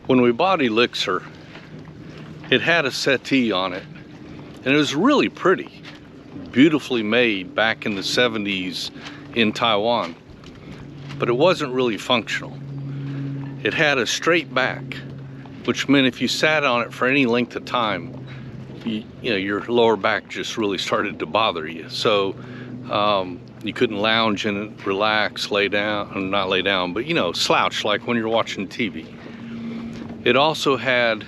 When we bought Elixir, it had a settee on it, and it was really pretty, beautifully made back in the 70s in Taiwan, but it wasn't really functional. It had a straight back, which meant if you sat on it for any length of time, you know, your lower back just really started to bother you. So you couldn't lounge in it, relax, lay down, not lay down, but you know, slouch like when you're watching TV. It also had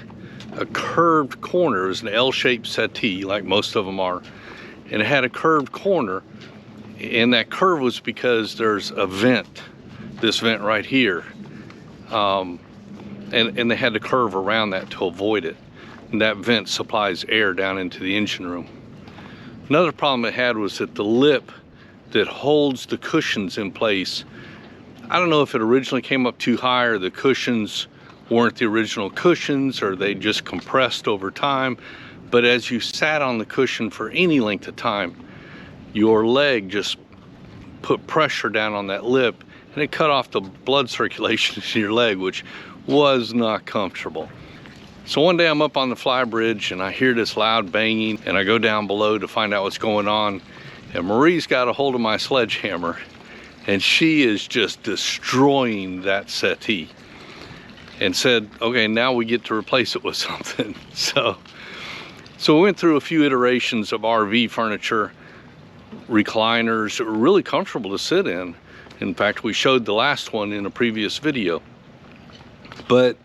a curved corner. It was an L-shaped settee, like most of them are, and it had a curved corner, and that curve was because there's a vent, this vent right here, and they had to curve around that to avoid it, and that vent supplies air down into the engine room. Another problem it had was that the lip that holds the cushions in place, I don't know if it originally came up too high or the cushions weren't the original cushions or they just compressed over time, but as you sat on the cushion for any length of time, your leg just put pressure down on that lip and it cut off the blood circulation to your leg, which was not comfortable. So one day I'm up on the fly bridge and I hear this loud banging, and I go down below to find out what's going on, and Marie's got a hold of my sledgehammer and she is just destroying that settee, and said, okay, now we get to replace it with something. So we went through a few iterations of RV furniture, recliners that were really comfortable to sit in. In fact, we showed the last one in a previous video, but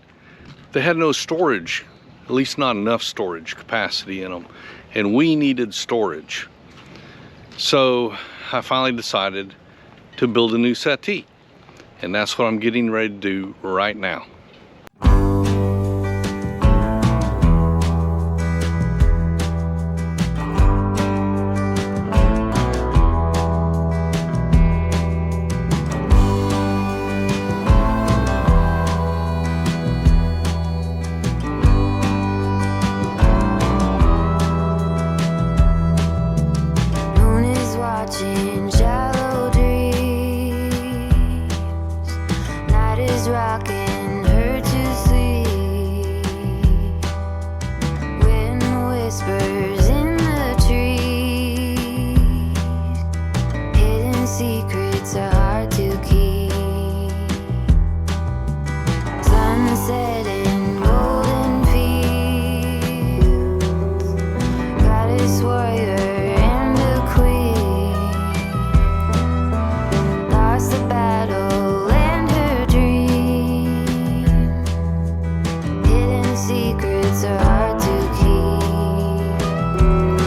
they had no storage, at least not enough storage capacity in them, and we needed storage. So I finally decided to build a new settee, and that's what I'm getting ready to do right now. Rocking her to sleep. Wind whispers in the trees. Hidden secrets are hard to keep. Sunset in golden fields. Goddess warrior and a queen. Lost the battle. Secrets are hard to keep.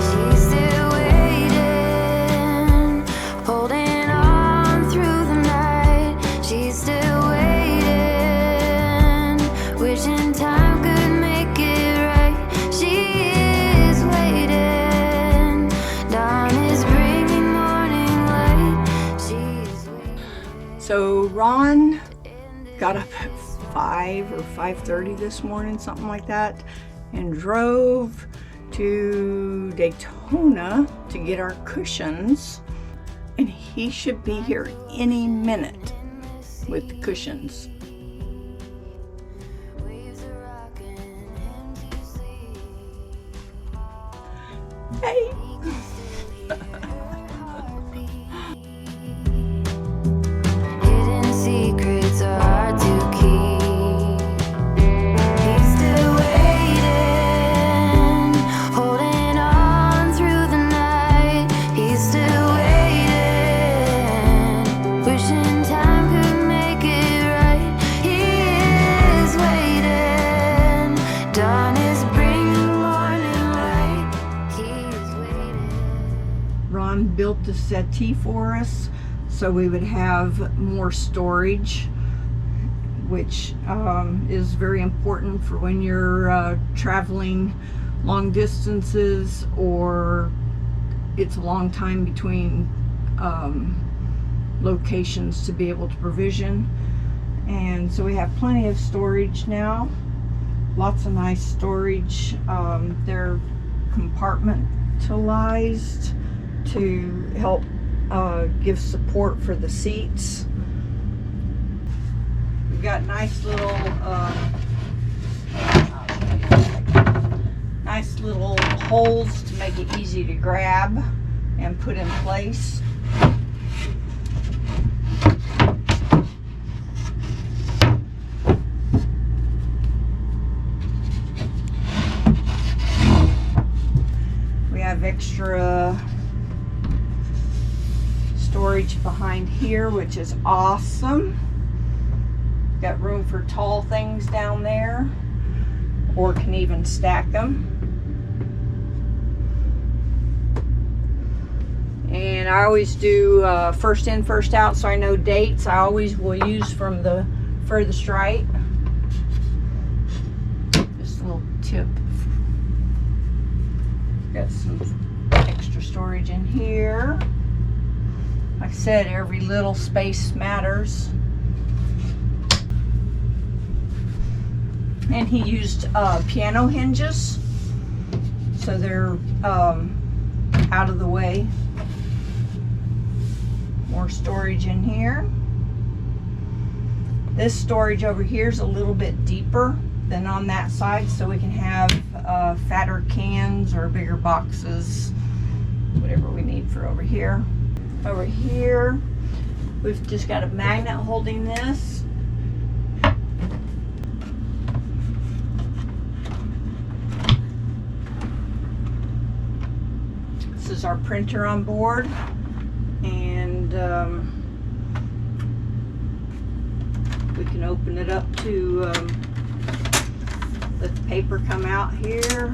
She's still waiting, holding on through the night. She's still waiting, wishing time could make it right. She is waiting, dawn is bringing morning light. She's waiting. So Ron got up at 5 or 5:30 this morning, something like that, and drove to Daytona to get our cushions, and he should be here any minute with the cushions. Hey. Hidden secrets are hard to keep. Ron built the settee for us so we would have more storage, which is very important for when you're traveling long distances or it's a long time between locations to be able to provision. And so we have plenty of storage now, lots of nice storage. They're compartmentalized to help give support for the seats. We've got nice little holes to make it easy to grab and put in place. We have extra storage behind here, which is awesome. Got room for tall things down there, or can even stack them. And I always do first in, first out, so I know dates. I always will use from the furthest right. Just a little tip. Got some extra storage in here. Like I said, every little space matters. And he used piano hinges, so they're out of the way. More storage in here. This storage over here is a little bit deeper than on that side, so we can have fatter cans or bigger boxes, whatever we need for over here. Over here, we've just got a magnet holding this. This is our printer on board, and we can open it up to let the paper come out here.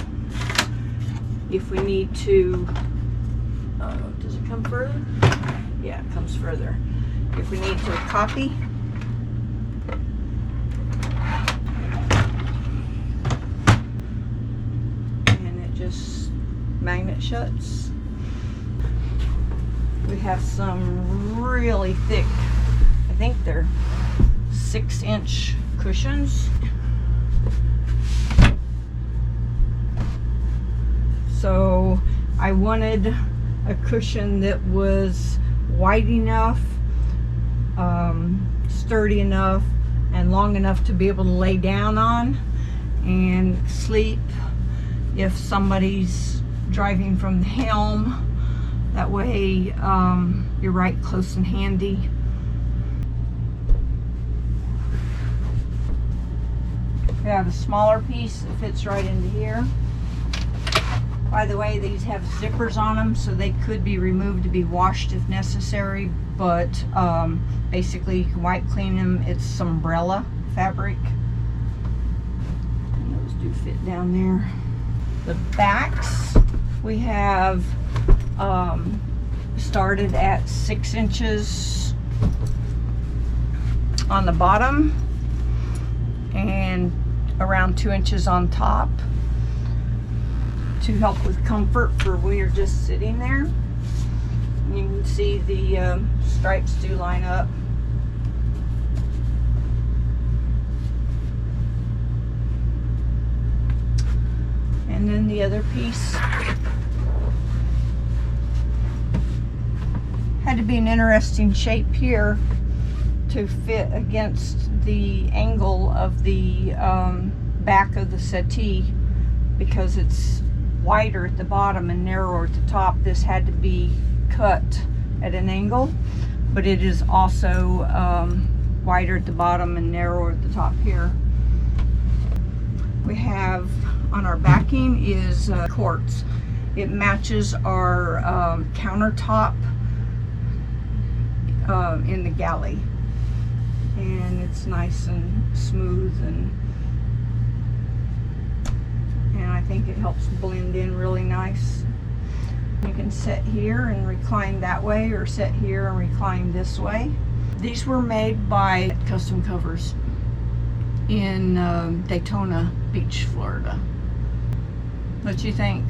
If we need to, does it come further? Yeah, it comes further. If we need to copy, and it just magnet shuts. We have some really thick, I think they're 6-inch cushions. So I wanted a cushion that was wide enough, sturdy enough, and long enough to be able to lay down on and sleep if somebody's driving from the helm. That way you're right close and handy. We have a smaller piece that fits right into here. By the way, these have zippers on them, so they could be removed to be washed if necessary, but basically you can wipe clean them. It's umbrella fabric, and those do fit down there. The backs we have started at 6 inches on the bottom and around 2 inches on top, to help with comfort for when you're just sitting there. You can see the stripes do line up. And then the other piece had to be an interesting shape here to fit against the angle of the back of the settee, because it's wider at the bottom and narrower at the top. This had to be cut at an angle, but it is also wider at the bottom and narrower at the top here. We have on our backing is quartz. It matches our countertop in the galley, and it's nice and smooth, and I think it helps blend in really nice. You can sit here and recline that way, or sit here and recline this way. These were made by Custom Covers in Daytona Beach, Florida. What you think?